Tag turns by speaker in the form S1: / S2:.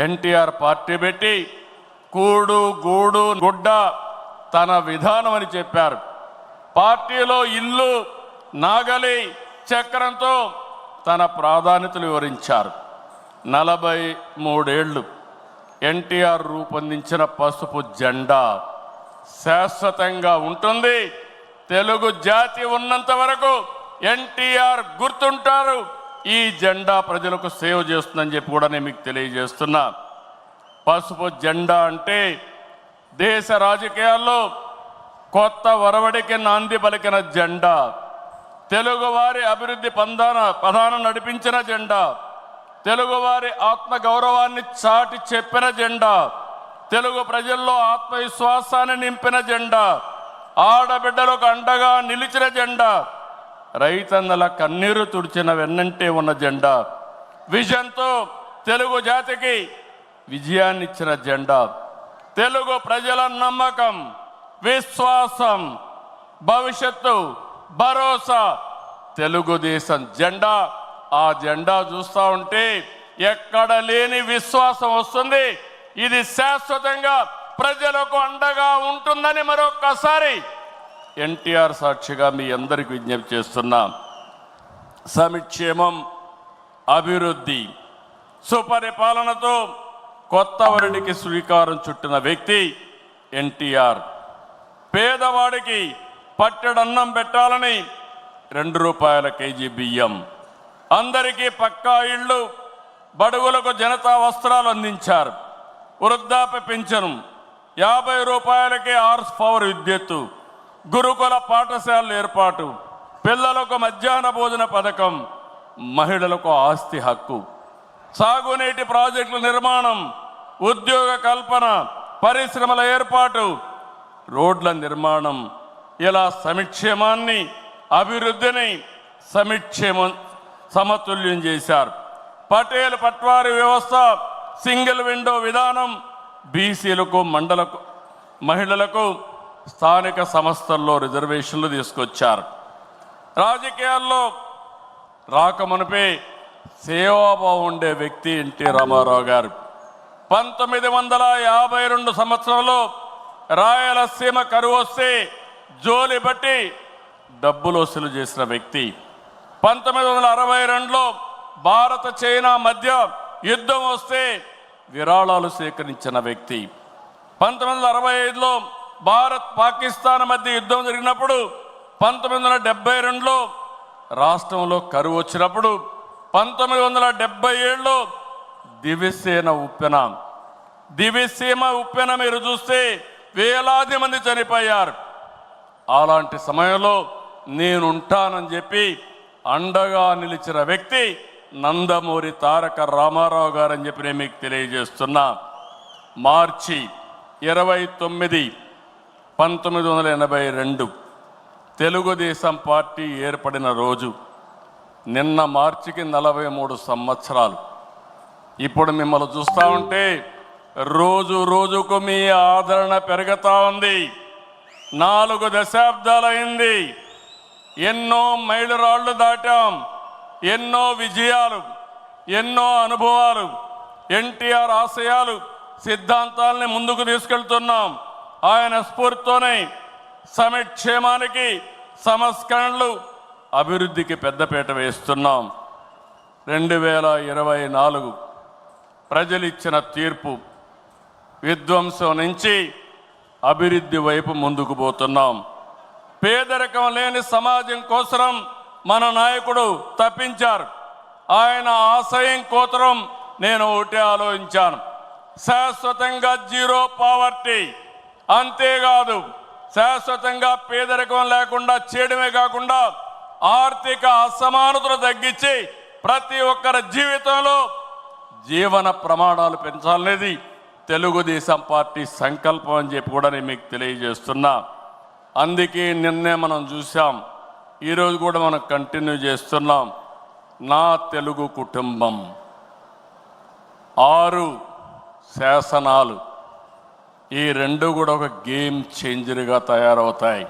S1: NTR party పెట్టి కూడు గూడు గుడ్డ తన విధానం అని చెప్పారు. పార్టీలో ఇల్లు నాగలి చక్రంతో తన ప్రాధాన్యతలు వివరించారు. 43 ఏళ్ళు ఎన్టీఆర్ రూపొందించిన పసుపు జెండా శాశ్వతంగా ఉంటుంది. తెలుగు జాతి ఉన్నంత వరకు ఎన్టీఆర్ గుర్తుంటారు. ఈ జెండా ప్రజలకు సేవ చేస్తుందని చెప్పి కూడా నేను మీకు తెలియజేస్తున్నా. పసుపు జెండా అంటే దేశ రాజకీయాల్లో కొత్త ఒరవడికి నాంది పలికిన జెండా, తెలుగువారి అభివృద్ధి పదాన నడిపించిన జెండా, తెలుగువారి ఆత్మగౌరవాన్ని చాటి చెప్పిన జెండా, తెలుగు ప్రజల్లో ఆత్మవిశ్వాసాన్ని నింపిన జెండా, ఆడబిడ్డలకు అండగా నిలిచిన జెండా, రైతన్నల కన్నీరు తుడిచిన వెన్నంటే ఉన్న జెండా, విజన్తో తెలుగు జాతికి విజయాన్నిచ్చిన జెండా, తెలుగు ప్రజల నమ్మకం, విశ్వాసం, భవిష్యత్తు, భరోసా తెలుగుదేశం జెండా. ఆ జెండా చూస్తూ ఉంటే ఎక్కడ లేని విశ్వాసం వస్తుంది. ఇది శాశ్వతంగా ప్రజలకు అండగా ఉంటుందని మరొక్కసారి ఎన్టీఆర్ సాక్షిగా మీ అందరికీ విజ్ఞప్తి చేస్తున్నాం. సంక్షేమం, అభివృద్ధి, సుపరిపాలనతో కొత్త వరుడికి శ్రీకారం చుట్టిన వ్యక్తి ఎన్టీఆర్. పేదవాడికి పట్టెడన్నం పెట్టాలని 2 రూపాయల కేజీ బియ్యం, అందరికీ పక్కా ఇళ్ళు, బడుగులకు జనతా వస్త్రాలు అందించారు. వృద్ధాప్య పింఛను 50 రూపాయలకే హార్స్ పవర్ విద్యుత్తు, గురుకుల పాఠశాలల ఏర్పాటు, పిల్లలకు మధ్యాహ్న భోజన పథకం, మహిళలకు ఆస్తి హక్కు, సాగునీటి ప్రాజెక్టుల నిర్మాణం, ఉద్యోగ కల్పన, పరిశ్రమల ఏర్పాటు, రోడ్ల నిర్మాణం, ఇలా సంక్షేమాన్ని అభివృద్ధిని సమతుల్యం చేశారు. పటేల్ పట్వారీ వ్యవస్థ, సింగిల్ విండో విధానం, బీసీలకు మహిళలకు స్థానిక సంస్థల్లో రిజర్వేషన్లు తీసుకొచ్చారు. రాజకీయాల్లో రాకమునిపే సేవాభావం ఉండే వ్యక్తి ఎన్టీ రామారావు గారు. 1952 సంవత్సరంలో రాయలసీమ కరువు వస్తే జోలి బట్టి డబ్బులు వసూలు చేసిన వ్యక్తి. 1962లో భారత చైనా మధ్య యుద్ధం వస్తే విరాళాలు సేకరించిన వ్యక్తి. 1965లో భారత్ పాకిస్తాన్ మధ్య యుద్ధం జరిగినప్పుడు 1972లో రాష్ట్రంలో కరువు వచ్చినప్పుడు 1977లో దివిసీమ ఉప్పెన మీరు చూస్తే వేలాది మంది చనిపోయారు. అలాంటి సమయంలో నేనుంటానని చెప్పి అండగా నిలిచిన వ్యక్తి నందమూరి తారక రామారావు గారని చెప్పి నేను మీకు తెలియజేస్తున్నా. మార్చి 29, 1982 తెలుగుదేశం పార్టీ ఏర్పడిన రోజు. నిన్న మార్చికి 43 సంవత్సరాలు. ఇప్పుడు మిమ్మల్ని చూస్తూ ఉంటే రోజు రోజుకు మీ ఆదరణ పెరుగుతూ ఉంది. 4 దశాబ్దాలైంది. ఎన్నో మైలురాళ్లు దాటాం, ఎన్నో విజయాలు, ఎన్నో అనుభవాలు. ఎన్టీఆర్ ఆశయాలు, సిద్ధాంతాలని ముందుకు తీసుకెళ్తున్నాం. ఆయన స్ఫూర్తితోనే సంక్షేమానికి, సంస్కరణలు, అభివృద్ధికి పెద్దపీట వేస్తున్నాం. 2024 ప్రజలిచ్చిన తీర్పు, విధ్వంసం నుంచి అభివృద్ధి వైపు ముందుకు పోతున్నాం. పేదరికం లేని సమాజం కోసం మన నాయకుడు తప్పించారు. ఆయన ఆశయం కోసం నేను ఒకటే ఆలోచించాను, శాశ్వతంగా జీరో పావర్టీ. అంతేకాదు, శాశ్వతంగా పేదరికం లేకుండా చేయడమే కాకుండా ఆర్థిక అసమానతలు తగ్గించి ప్రతి ఒక్కరి జీవితంలో జీవన ప్రమాణాలు పెంచాలనేది తెలుగుదేశం పార్టీ సంకల్పం అని చెప్పి కూడా నేను మీకు తెలియజేస్తున్నా. అందుకే నిన్నే మనం చూసాం, ఈరోజు కూడా మనం కంటిన్యూ చేస్తున్నాం. నా తెలుగు కుటుంబం, 6 శాసనాలు, ఈ 2 కూడా ఒక గేమ్ చేంజర్గా తయారవుతాయి.